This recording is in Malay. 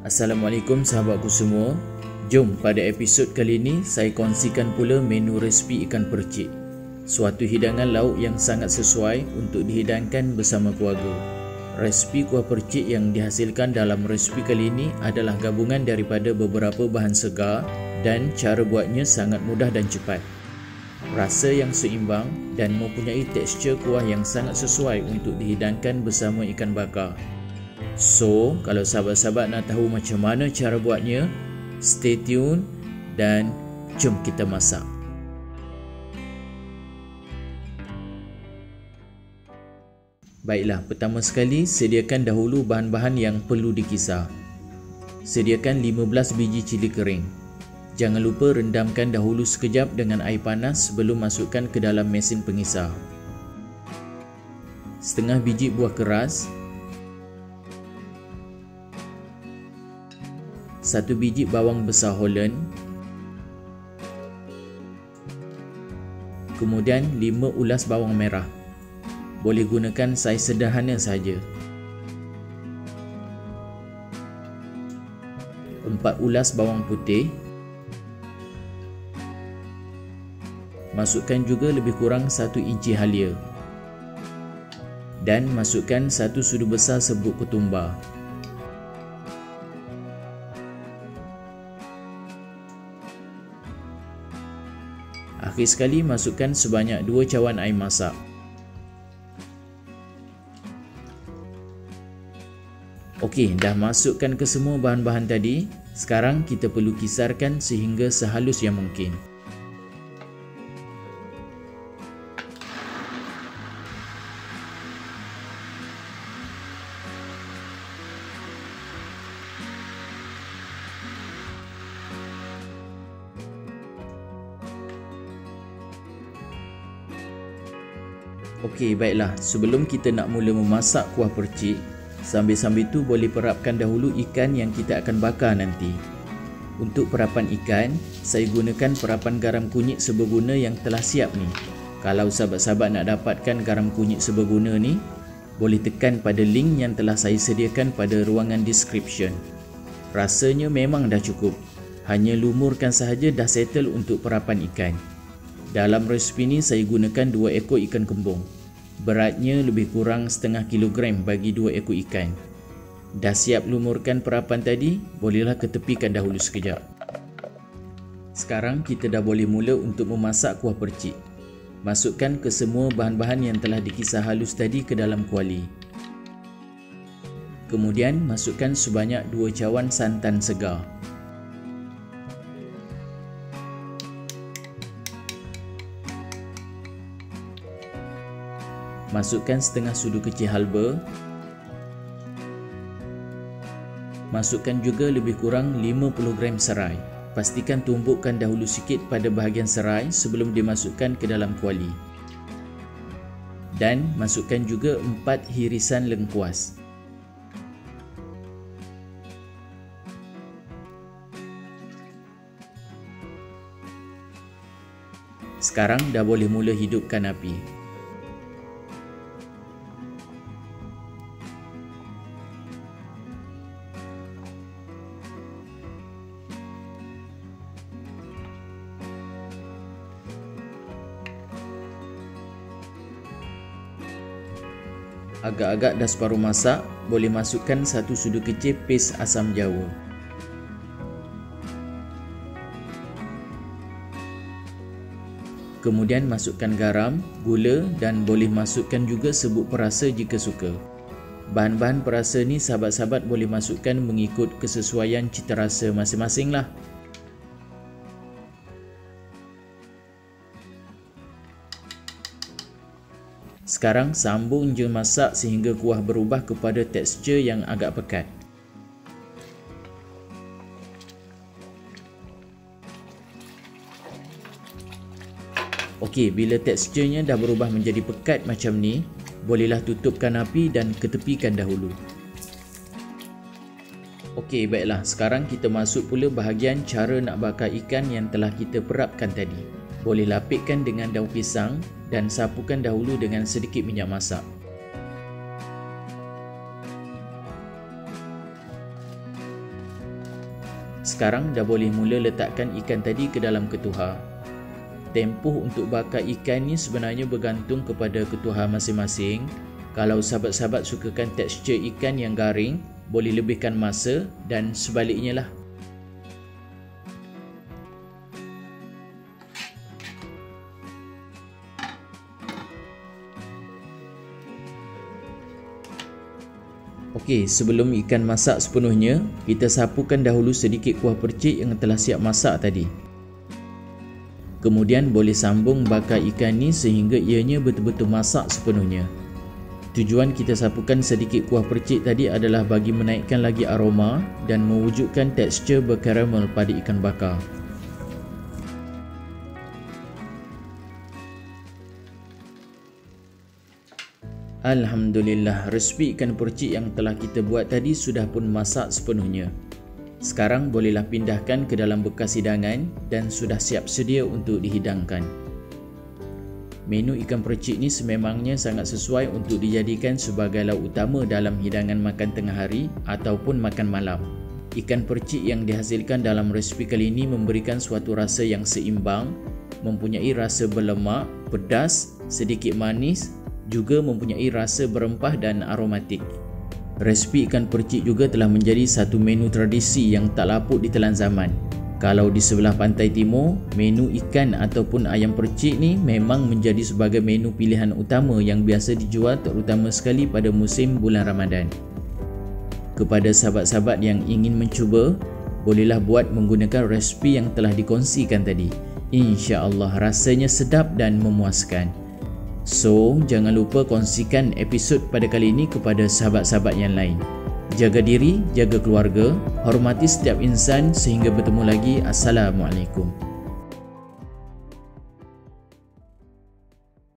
Assalamualaikum sahabatku semua. Jom pada episod kali ini saya kongsikan pula menu resipi ikan percik. Suatu hidangan lauk yang sangat sesuai untuk dihidangkan bersama keluarga. Resipi kuah percik yang dihasilkan dalam resipi kali ini adalah gabungan daripada beberapa bahan segar dan cara buatnya sangat mudah dan cepat. Rasa yang seimbang dan mempunyai tekstur kuah yang sangat sesuai untuk dihidangkan bersama ikan bakar. So, kalau sahabat-sahabat nak tahu macam mana cara buatnya, stay tune dan jom kita masak. Baiklah, pertama sekali sediakan dahulu bahan-bahan yang perlu dikisar. Sediakan 15 biji cili kering. Jangan lupa rendamkan dahulu sekejap dengan air panas sebelum masukkan ke dalam mesin pengisar. Setengah biji buah keras, 1 biji bawang besar Holland, kemudian 5 ulas bawang merah. Boleh gunakan saiz sederhana saja. 4 ulas bawang putih. Masukkan juga lebih kurang 1 inci halia. Dan masukkan 1 sudu besar serbuk ketumbar. Akhir sekali masukkan sebanyak 2 cawan air masak. Okey, dah masukkan ke semua bahan-bahan tadi. Sekarang kita perlu kisarkan sehingga sehalus yang mungkin. Okey, baiklah. Sebelum kita nak mula memasak kuah percik, sambil-sambil tu boleh perapkan dahulu ikan yang kita akan bakar nanti. Untuk perapan ikan, saya gunakan perapan garam kunyit seberguna yang telah siap ni. Kalau sahabat-sahabat nak dapatkan garam kunyit seberguna ni, boleh tekan pada link yang telah saya sediakan pada ruangan description. Rasanya memang dah cukup. Hanya lumurkan sahaja dah settle untuk perapan ikan. Dalam resipi ni saya gunakan 2 ekor ikan kembung. Beratnya lebih kurang setengah kilogram bagi 2 ekor ikan. Dah siap lumurkan perapan tadi, bolehlah ketepikan dahulu sekejap. Sekarang kita dah boleh mula untuk memasak kuah percik. Masukkan ke semua bahan-bahan yang telah dikisar halus tadi ke dalam kuali. Kemudian masukkan sebanyak 2 cawan santan segar. Masukkan setengah sudu kecil halba. Masukkan juga lebih kurang 50 gram serai. Pastikan tumbukkan dahulu sikit pada bahagian serai sebelum dimasukkan ke dalam kuali. Dan masukkan juga 4 hirisan lengkuas. Sekarang dah boleh mula hidupkan api. Agak-agak dah separuh masak, boleh masukkan 1 sudu kecil paste asam jawa. Kemudian masukkan garam, gula dan boleh masukkan juga serbuk perasa jika suka. Bahan-bahan perasa ni sahabat-sahabat boleh masukkan mengikut kesesuaian cita rasa masing-masing lah. Sekarang sambung je masak sehingga kuah berubah kepada tekstur yang agak pekat. Okey, bila teksturnya dah berubah menjadi pekat macam ni, bolehlah tutupkan api dan ketepikan dahulu. Okey, baiklah. Sekarang kita masuk pula bahagian cara nak bakar ikan yang telah kita perapkan tadi. Boleh lapikkan dengan daun pisang dan sapukan dahulu dengan sedikit minyak masak. Sekarang dah boleh mula letakkan ikan tadi ke dalam ketuha. Tempoh untuk bakar ikan ni sebenarnya bergantung kepada ketuha masing-masing. Kalau sahabat-sahabat sukakan tekstur ikan yang garing, boleh lebihkan masa, dan sebaliknya lah. Okey, sebelum ikan masak sepenuhnya, kita sapukan dahulu sedikit kuah percik yang telah siap masak tadi. Kemudian boleh sambung bakar ikan ni sehingga ianya betul-betul masak sepenuhnya. Tujuan kita sapukan sedikit kuah percik tadi adalah bagi menaikkan lagi aroma dan mewujudkan tekstur berkaramel pada ikan bakar. Alhamdulillah, resipi ikan percik yang telah kita buat tadi sudah pun masak sepenuhnya. Sekarang bolehlah pindahkan ke dalam bekas hidangan dan sudah siap sedia untuk dihidangkan. Menu ikan percik ni sememangnya sangat sesuai untuk dijadikan sebagai lauk utama dalam hidangan makan tengah hari ataupun makan malam. Ikan percik yang dihasilkan dalam resipi kali ini memberikan suatu rasa yang seimbang, mempunyai rasa berlemak, pedas, sedikit manis, juga mempunyai rasa berempah dan aromatik. Resipi ikan percik juga telah menjadi satu menu tradisi yang tak lapuk di telan zaman. Kalau di sebelah pantai timur, menu ikan ataupun ayam percik ni memang menjadi sebagai menu pilihan utama yang biasa dijual terutama sekali pada musim bulan Ramadan. Kepada sahabat-sahabat yang ingin mencuba, bolehlah buat menggunakan resipi yang telah dikongsikan tadi. InsyaAllah rasanya sedap dan memuaskan. So, jangan lupa kongsikan episod pada kali ini kepada sahabat-sahabat yang lain. Jaga diri, jaga keluarga, hormati setiap insan sehingga bertemu lagi. Assalamualaikum.